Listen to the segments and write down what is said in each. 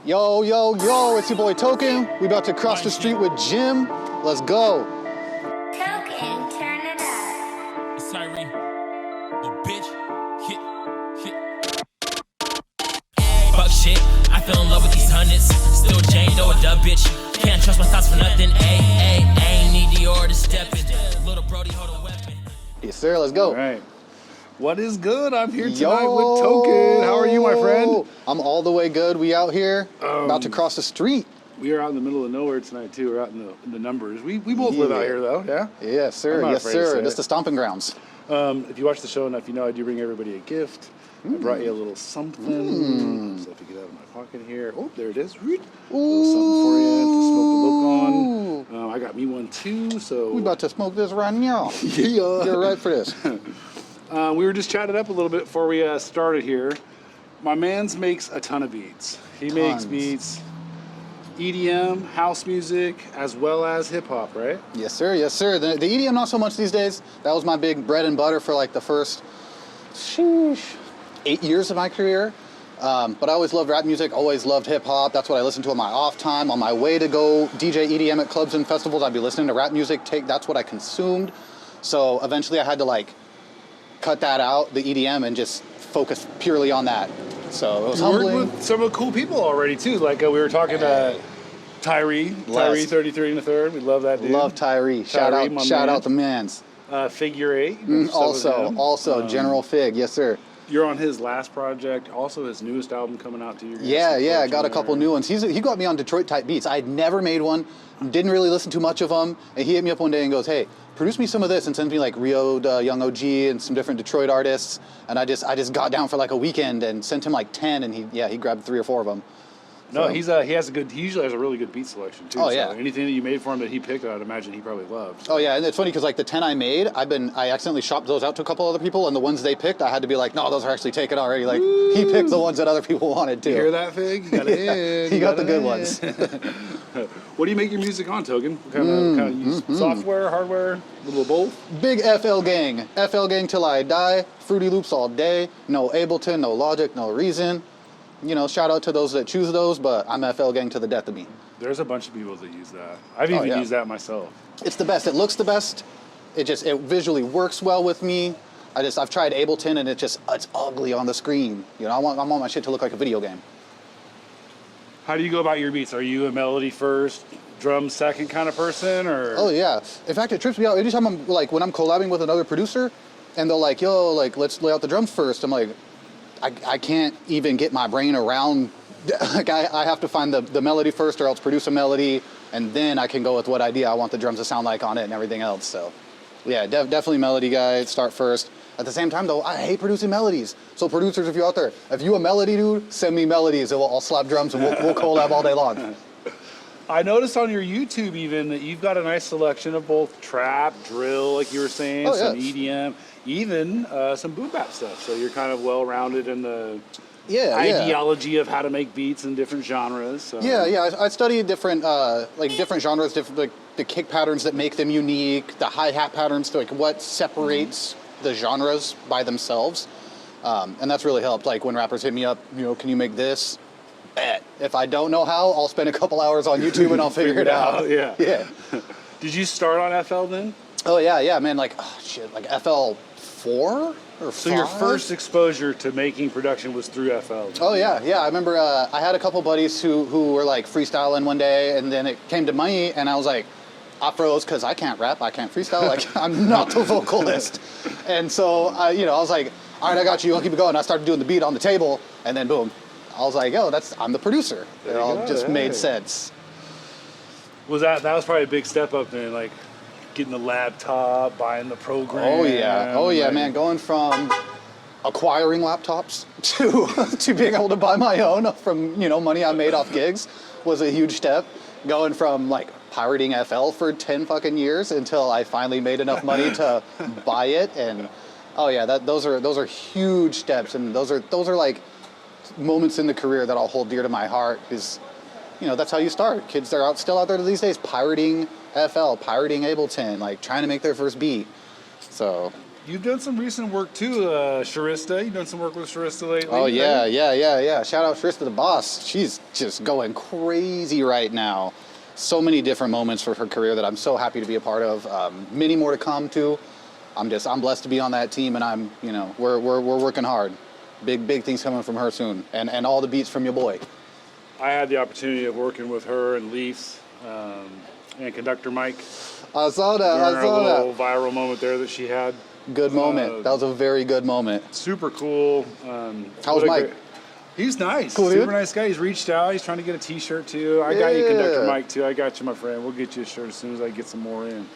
Yo, yo, yo, it's your boy Token. We about to cross the street with Jim. Let's go. Token, turn it up. It's Tyree. Oh, bitch. Fuck shit. I fell in love with these hundreds. Still Jane Doe, a dub bitch. Can't trust my thoughts for nothing. Ayy, need Dior to step in. Little Brody, hold a weapon. Yes, sir, let's go. All right. What is good? I'm here tonight with Token. How are you, my friend? I'm all the way good. We out here about to cross the street. We are out in the middle of nowhere tonight, too. We're out in the numbers. We both live out here, though, yeah? Yes, sir. I'm not Yes, afraid to sir. say This is it. the stomping grounds. If you watch the show enough, you know I do bring everybody a gift. I brought you a little something. So if you get out of my pocket here. Oh, there it is. A little something for you to smoke the look on. I got me one, too, so... We about to smoke this right now. Yeah. You're right for this. We were just chatting up a little bit before we started here. My man's makes a ton of beats. He makes Tons. beats, EDM, house music, as well as hip hop, right? Yes, sir. Yes, sir. The EDM, not so much these days. That was my big bread and butter for like the first 8 years of my career. But I always loved rap music, always loved hip hop. That's what I listened to on my off time. On my way to go DJ EDM at clubs and festivals, I'd be listening to rap music. That's what I consumed. So eventually I had to like cut that out, the EDM, and just focus purely on that. So it was You worked humbling. with some cool people already too. Like we were talking to Tyree 33 and a third. We love that dude. Love Tyree. Shout Tyree, my out man. the mans. Figure 8. you know, some of them. Also General Fig. Yes, sir. You're on his last project. Also, his newest album coming out to you. Yeah, I got a couple new ones. He got me on Detroit type beats. I had never made one, didn't really listen to much of them, and he hit me up one day and goes, "Hey, produce me some of this," and sends me like Rio, Young OG, and some different Detroit artists. And I just got down for like a weekend and sent him like 10, and he grabbed 3 or 4 of them. No, So- he usually has a really good beat selection too. Oh, so yeah. anything that you made for him that he picked, I'd imagine he probably loved. Oh yeah, and it's funny because like the 10 I made, I accidentally shopped those out to a couple other people, and the ones they picked, I had to be like, no, those are actually taken already. Like he picked the ones that other people wanted too. You hear that, Fig? You got it in. He got the it good in. ones. What do you make your music on, Token? What kind of use software, hardware, a little of both? Big FL Gang till I die. Fruity Loops all day. No Ableton, no Logic, no Reason. You know, shout out to those that choose those, but I'm FL Gang to the death of me. There's a bunch of people that use that. I've even yeah. used that myself. It's the best. It looks the best. It visually works well with me. I've tried Ableton and it's ugly on the screen. You know, I want my shit to look like a video game. How do you go about your beats? Are you a melody first, drum second kind of person, or? Oh yeah. In fact, it trips me out. Anytime I'm like, when I'm collabing with another producer and they're like, yo, like, let's lay out the drums first. I'm like, I can't even get my brain around, like I have to find the melody first or else produce a melody and then I can go with what idea I want the drums to sound like on it and everything else. So yeah, definitely melody guy, start first. At the same time though, I hate producing melodies. So producers, if you're out there, if you a melody dude, send me melodies and I'll slap drums and we'll collab all day long. I noticed on your YouTube even that you've got a nice selection of both trap, drill, like you were saying, Oh, some yeah. EDM, even some boom bap stuff. So you're kind of well-rounded in the Yeah. ideology of how to make beats in different genres. So. Yeah. I studied different genres, like the kick patterns that make them unique, the hi-hat patterns, like what separates the genres by themselves. And that's really helped. Like when rappers hit me up, you know, can you make this? Bet. If I don't know how, I'll spend a couple hours on YouTube and I'll figure it out. Yeah. Yeah. Did you start on FL then? Oh yeah, man. Like like FL 4 or 5? So your first exposure to making production was through FL. Oh yeah. I remember I had a couple buddies who were like freestyling one day, and then it came to me, and I was like, I froze because I can't rap, I can't freestyle, like I'm not the vocalist. And so I was like, all right, I got you, I'll keep it going. I started doing the beat on the table, and then boom, I was like, yo, I'm the producer. It all just made sense. Was that was probably a big step up then, like getting the laptop, buying the program. Oh yeah, like, man. Going from acquiring laptops to being able to buy my own from money I made off gigs was a huge step. Going from like pirating FL for 10 fucking years until I finally made enough money to buy it, and those are huge steps, and those are like moments in the career that I'll hold dear to my heart, because that's how you start. Kids that are still out there these days pirating FL, pirating Ableton, like trying to make their first beat. So You've done some recent work too, Sharista. You've done some work with Sharista lately. Oh right? yeah. Shout out Trista the boss. She's just going crazy right now. So many different moments for her career that I'm so happy to be a part of. Many more to come too. I'm blessed to be on that team, and we're working hard. Big things coming from her soon, and all the beats from your boy. I had the opportunity of working with her and Leafs and Conductor Mike. I saw that. During our little viral moment there that she had. Good moment. That was a very good moment. Super cool. How was Mike? He's nice. Cool, Super dude. nice guy. He's reached out. He's trying to get a T-shirt too. I got you, Conductor Mike too. I got you, my friend. We'll get you a shirt as soon as I get some more in.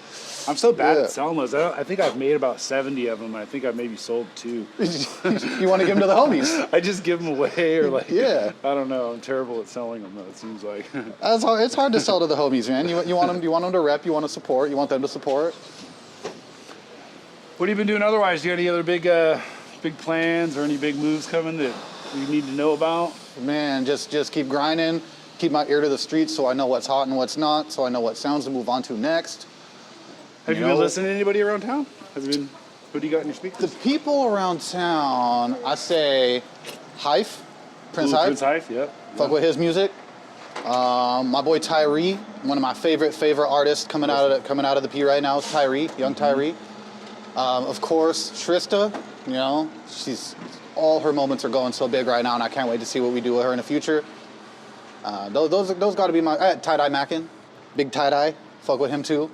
I'm so bad at selling those. I think I've made about 70 of them. I think I've maybe sold 2. You want to give them to the homies? I just give them away or Yeah. I don't know. I'm terrible at selling them though, it seems like. It's hard to sell to the homies, man. You want them to rep. You want to support. You want them to support. What have you been doing otherwise? Do you have any other big plans or any big moves coming that you need to know about? Man, just keep grinding. Keep my ear to the streets so I know what's hot and what's not. So I know what sounds to move on to next. Have you been listening to anybody around town? Who do you got in your speakers? The people around town, I say, Hyph, Prince Hyph. Prince Hyph, yep. Fuck with his music. My boy Tyree, one of my favorite artists coming out of the P right now is Tyree, young Tyree. Of course, Trista. She's all her moments are going so big right now, and I can't wait to see what we do with her in the future. Those got to be my Tie-Dye Mackin, big Tie-Dye. Fuck with him too.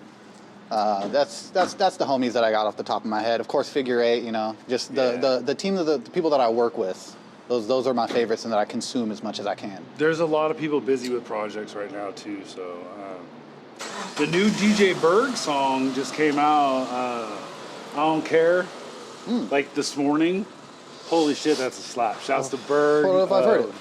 That's the homies that I got off the top of my head. Of course, Figure 8. Just the team of the people that I work with. Those are my favorites, and that I consume as much as I can. There's a lot of people busy with projects right now too. So the new DJ Berg song just came out. I don't care. Like this morning. Holy shit, that's a slap. Shouts to Berg. I don't know if I've heard it.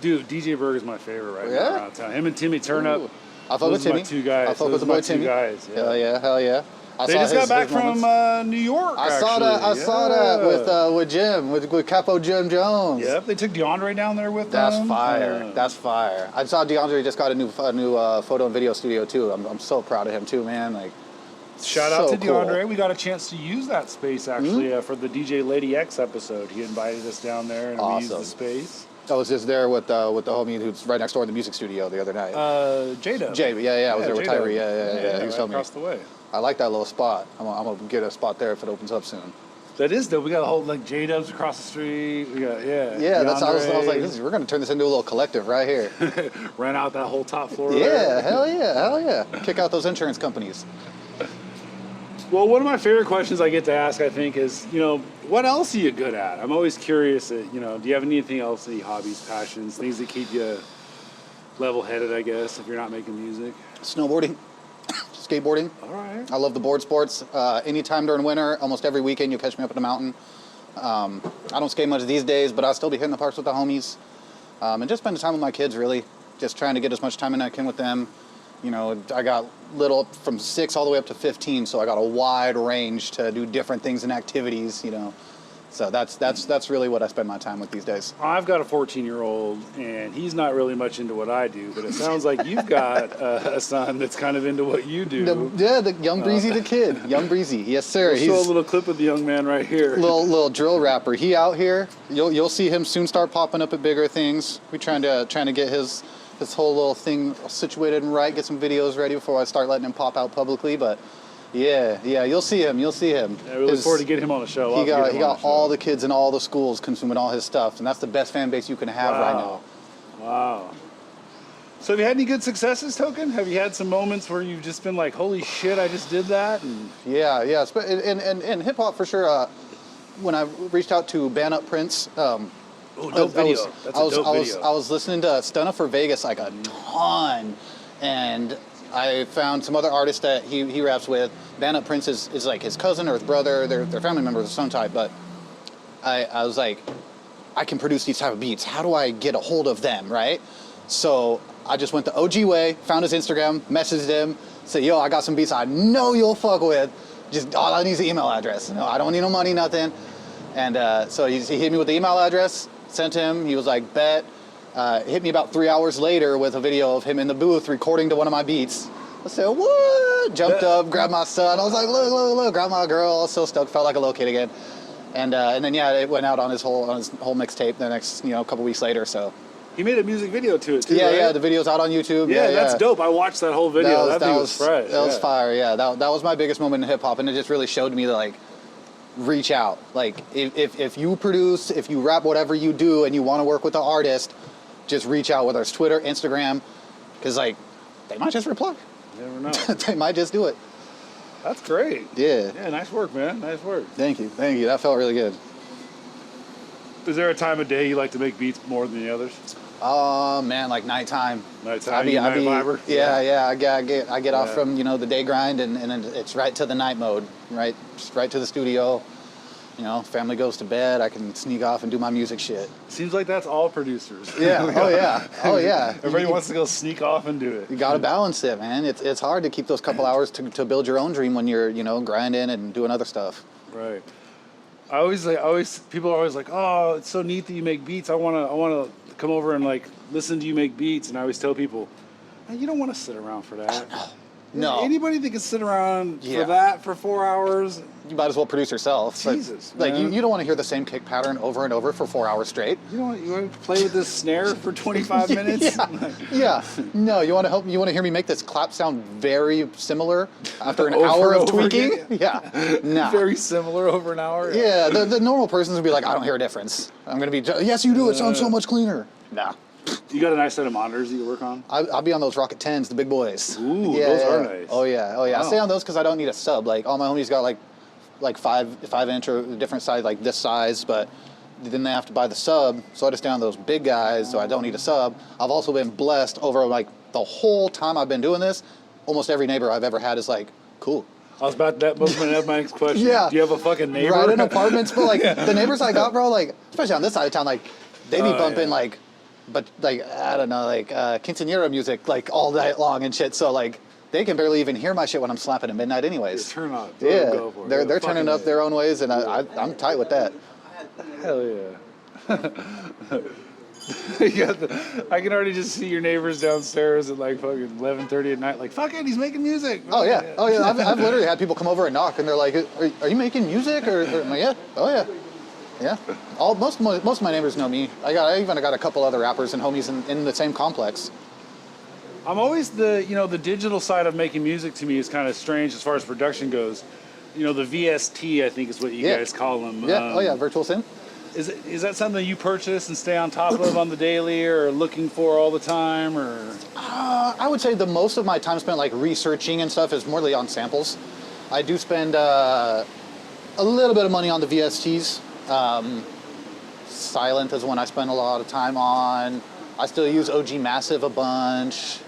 Dude, DJ Berg is my favorite right Yeah? now around town. Him and Timmy Turnup. Ooh. I fuck with Those are my Timmy. 2 guys. I fuck Those with the are my boy 2 Timmy. guys. Yeah. Hell yeah. They just got back from New York. I saw that with Jim, with Capo Jim Jones. Yep, they took DeAndre down there with That's them. fire. That's fire. I saw DeAndre just got a new photo and video studio too. I'm so proud of him too, man. Like, shout out so to DeAndre. cool. We got a chance to use that space actually for the DJ Lady X episode. He invited us down there and we used the space. I was just there with the homie who's right next door in the music studio the other night. J-Dub. Jay, I was there with J-Dub. Tyree. Yeah. He was telling me. across the way. I like that little spot. I'm gonna get a spot there if it opens up soon. That is dope. We got a whole J-Dubs across the street. We got Yeah, that's I was like, we're gonna turn this into a little collective right here. Rent out that whole top floor. Yeah, there. hell yeah. Kick out those insurance companies. Well, one of my favorite questions I get to ask, I think, is, what else are you good at? I'm always curious, do you have anything else, any hobbies, passions, things that keep you level-headed, I guess, if you're not making music? Snowboarding, skateboarding. All right. I love the board sports. Anytime during winter, almost every weekend, you'll catch me up at the mountain. I don't skate much these days, but I'll still be hitting the parks with the homies. And just spending time with my kids, really. Just trying to get as much time in I can with them. I got little from 6 all the way up to 15, so I got a wide range to do different things and activities, So that's really what I spend my time with these days. I've got a 14-year-old, and he's not really much into what I do, but it sounds like you've got a son that's kind of into what you do. The young Breezy the kid. Young Breezy, yes sir. We'll show a little clip of the young man right here. Little drill rapper. He out here. You'll see him soon start popping up at bigger things. We're trying to get his whole little thing situated and right, get some videos ready before I start letting him pop out publicly. But yeah, you'll see him. Yeah, we look forward to getting him on the show. He got all the kids in all the schools consuming all his stuff, and that's the best fan base you can have right now. Wow. So have you had any good successes, Token? Have you had some moments where you've just been like, holy shit, I just did that? And Yeah. In hip hop for sure. When I reached out to Ban Up Prince. dope video. That's a dope video. I was listening to Stunna for Vegas like a ton, and I found some other artists that he raps with. Ban Up Prince is like his cousin or his brother. They're family members of some type, but I was like, I can produce these type of beats. How do I get a hold of them, right? So I just went the OG way, found his Instagram, messaged him, said, yo, I got some beats I know you'll fuck with. Just all I need is the email address. No, I don't need no money, nothing. And so he hit me with the email address, sent him. He was like, bet. Hit me about 3 hours later with a video of him in the booth recording to one of my beats. I said, what? Jumped up, grabbed my son. I was like, look, grabbed my girl. I was so stoked, felt like a little kid again. And then yeah, it went out on his whole mixtape the next couple weeks later. So He made a music video to it too. yeah, right? yeah, the video's out on YouTube. Yeah, that's dope. I watched that whole video. That was fresh. That was fire. Yeah, that was my biggest moment in hip hop, and it just really showed me that, like, reach out. Like, if you produce, if you rap, whatever you do, and you want to work with the artist, just reach out, whether it's Twitter, Instagram, because like they might just reply. You never know. They might just do it. That's great. Yeah. Yeah, nice work, man. Nice work. Thank you. That felt really good. Is there a time of day you like to make beats more than the others? Oh man, like nighttime. Nighttime, night viber? Yeah. I get off Yeah. from the day grind, and then it's right to the night mode, right, just right to the studio. Family goes to bed. I can sneak off and do my music shit. Seems like that's all producers. Yeah. Oh yeah. Everybody wants to go sneak off and do it. You gotta balance it, man. It's hard to keep those couple hours to build your own dream when you're grinding and doing other stuff. Right. People are always like, oh, it's so neat that you make beats. I wanna come over and like listen to you make beats. And I always tell people, you don't want to sit around for that. No. Anybody that can sit around Yeah. for that for 4 hours. You might as well produce yourself. Jesus, Like man. you don't want to hear the same kick pattern over and over for 4 hours straight. You want to play with this snare for 25 minutes? Yeah. No, you want to hear me make this clap sound very similar after an Over hour and of over tweaking? again? Yeah. No. Very similar over an hour. Yeah, the normal person's gonna be like, I don't hear a difference. I'm gonna be, yes, you do. It sounds so much cleaner. Nah. You got a nice set of monitors that you work on? I'll be on those Rocket 10s, the big boys. Ooh, Yeah, those yeah. are nice. Oh yeah. I Wow. stay on those because I don't need a sub. Like all my homies got like 5-inch or different size, like this size, but then they have to buy the sub. So I just stay on those big guys, so I don't need a sub. I've also been blessed over like the whole time I've been doing this. Almost every neighbor I've ever had is like, cool. I was about that. That's my next question. Yeah. Do you have a fucking neighbor? Right in apartments, but like the neighbors I got, bro, like especially on this side of town, like they be Oh, bumping yeah. like, but like I don't know, like quinceañera music like all night long and shit. So like they can barely even hear my shit when I'm slapping at midnight, anyways. Just turn on. Yeah, Go for it. they're Yeah, turning fucking up their own ways, and I'm tight with that. Hell yeah. I can already just see your neighbors downstairs at like fucking 11:30 at night. Like, fuck it, he's making music. Oh yeah. I've literally had people come over and knock, and they're like, "Are you making music?" Or I'm like, "Yeah, oh yeah, yeah." Most of my neighbors know me. I even got a couple other rappers and homies in the same complex. I'm always the digital side of making music to me is kind of strange as far as production goes. The VST I think is what you Yeah. guys call them. Yeah. Virtual Sim. Is that something you purchase and stay on top of on the daily or looking for all the time or? I would say the most of my time spent like researching and stuff is morely on samples. I do spend a little bit of money on the VSTs. Silent is one I spend a lot of time on. I still use OG Massive a bunch.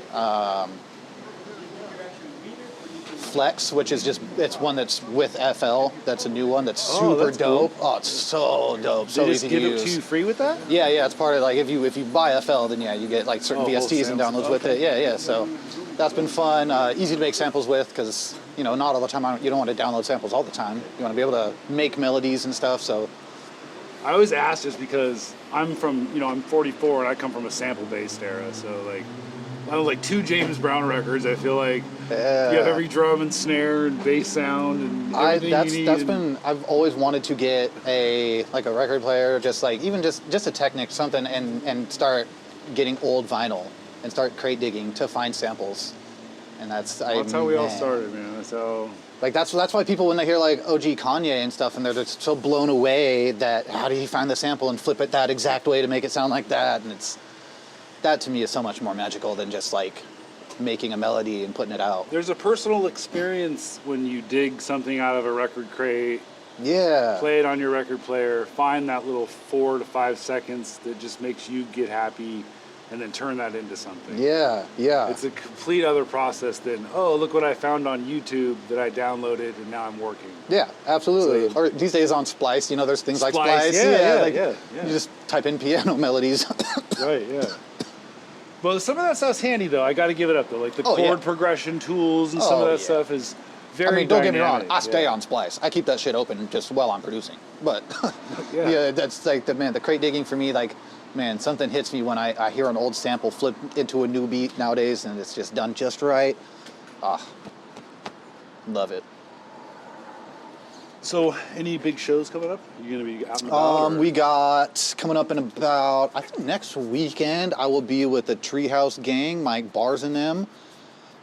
Flex, which is it's one that's with FL. That's a new one that's super that's dope. cool. Oh, it's so dope. They So just easy give to it use. to you free with that? Yeah, it's part of like if you buy FL, then yeah, you get like certain whole VSTs and samples. downloads with it. Yeah. So that's been fun. Easy to make samples with because not all the time. You don't want to download samples all the time. You want to be able to make melodies and stuff. So I always ask just because I'm from, I'm 44 and I come from a sample-based era. So like, I have like 2 James Brown records. I feel like you have every drum and snare and bass sound and everything you need. I've always wanted to get a record player, just like even just a Technic something, and start getting old vinyl and start crate digging to find samples. And that's how we all started, man. That's how. Like that's why people, when they hear like OG Kanye and stuff, and they're just so blown away that how did he find the sample and flip it that exact way to make it sound like that? And that to me is so much more magical than just like making a melody and putting it out. There's a personal experience when you dig something out of a record crate, Yeah. play it on your record player, find that little 4 to 5 seconds that just makes you get happy, and then turn that into something. Yeah. It's a complete other process than, oh, look what I found on YouTube that I downloaded and now I'm working. Yeah, absolutely. So- Or these days on Splice, there's things like Splice, Splice. yeah. You just type in piano melodies. Right, yeah. Well, some of that stuff's handy, though. I got to give it up, though. Like the Oh, chord yeah. progression tools and some of Oh, that yeah. stuff is very I mean, don't get me wrong. dynamic, I stay yeah. on Splice. I keep that shit open just while I'm producing. But Yeah. yeah, that's like the crate digging for me. Like, man, something hits me when I hear an old sample flip into a new beat nowadays, and it's just done just right. Love it. So, any big shows coming up? You gonna be out and about? We got coming up in about, I think next weekend, I will be with the Treehouse Gang, Mike Bars and them.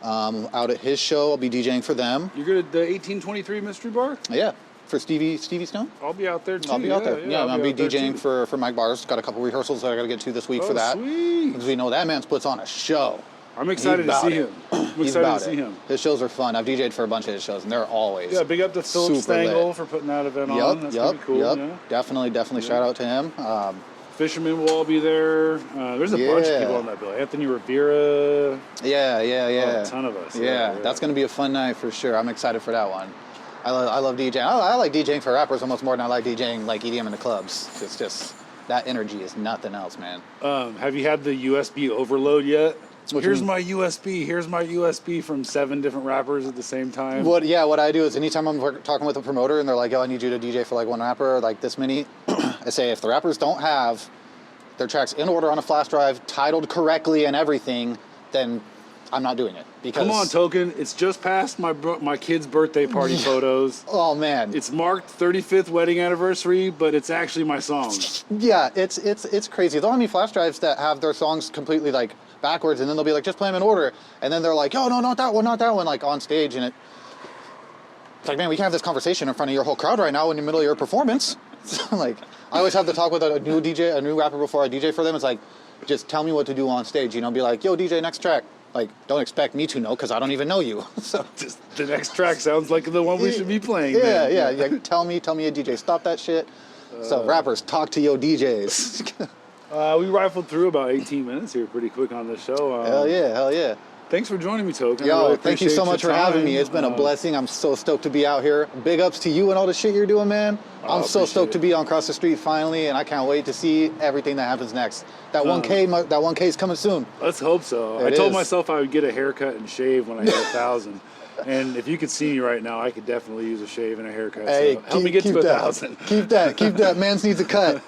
Out at his show, I'll be DJing for them. You're good at the 1823 Mystery Bar? Yeah, for Stevie Stone. I'll be out there too. I'll be out there. Yeah, I'll be out there, DJing too. for Mike Bars. Got a couple rehearsals that I got to get to this week Oh, for that. sweet. Because we know that man puts on a show. I'm excited to He's see about him. it. I'm He's excited about to see it. him. His shows are fun. I've DJed for a bunch of his shows, and they're always Yeah, big up to Philip super Stengel lit. for putting that event on. That's gonna be cool. Yeah. Definitely shout out to him. Fisherman will all be there. There's a bunch of people on that bill. Anthony Rivera. Yeah. A ton of us. Yeah, that's going to be a fun night for sure. I'm excited for that one. I love DJing. I like DJing for rappers almost more than I like DJing like EDM in the clubs. It's just, that energy is nothing else, man. Have you had the USB overload yet? What Here's you my USB from 7 different rappers at the same time. What I do is anytime I'm talking with a promoter and they're like, yo, I need you to DJ for like one rapper, like this many, I say if the rappers don't have their tracks in order on a flash drive, titled correctly and everything, then I'm not doing it. Because Come on, Token. It's just past my kid's birthday party photos. Oh man. It's marked 35th wedding anniversary, but it's actually my song. Yeah, it's crazy. They'll have me flash drives that have their songs completely like backwards, and then they'll be like, just play them in order, and then they're like, oh no, not that one, like on stage, and it's like, man, we can have this conversation in front of your whole crowd right now in the middle of your performance. So, like, I always have the talk with a new rapper before I DJ for them. It's like, just tell me what to do on stage, you know, be like, yo, DJ, next track. Like, don't expect me to know because I don't even know you. So Just the next track sounds like the one we should be playing. yeah, then. yeah. Tell me, a DJ, stop that shit. So rappers, talk to your DJs. We rifled through about 18 minutes here pretty quick on this show. Hell yeah. Thanks for joining me, Token. I Yo, really thank you appreciate so your much for having time. me. It's been a blessing. I'm so stoked to be out here. Big ups to you and all the shit you're doing, man. I'm so appreciate stoked to it. be on Cross the Street finally, and I can't wait to see everything that happens next. That 1K is coming soon. Let's hope so. It I told is. myself I would get a haircut and shave when I hit 1,000. And if you could see me right now, I could definitely use a shave and a haircut. Hey, so help me get to 1,000. Keep that. Man's needs a cut.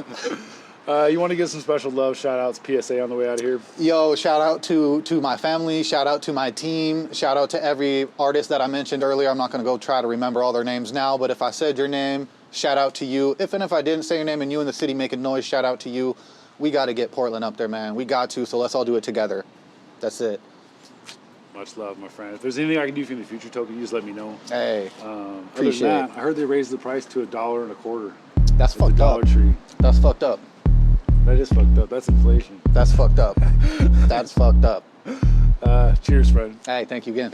You want to give some special love, shout outs, PSA on the way out of here? Yo, shout out to my family, shout out to my team, shout out to every artist that I mentioned earlier. I'm not going to go try to remember all their names now, but if I said your name, shout out to you. If I didn't say your name and you in the city making noise, shout out to you. We got to get Portland up there, man. We got to, so let's all do it together. That's it. Much love, my friend. If there's anything I can do for you in the future, Token, you just let me know. Hey, Appreciate other than that, I heard they raised the price to $1.25. that's at the fucked Dollar up. Tree. That's fucked up. That is fucked up. That's inflation. That's fucked up. That's fucked up. Cheers, friend. Hey, thank you again.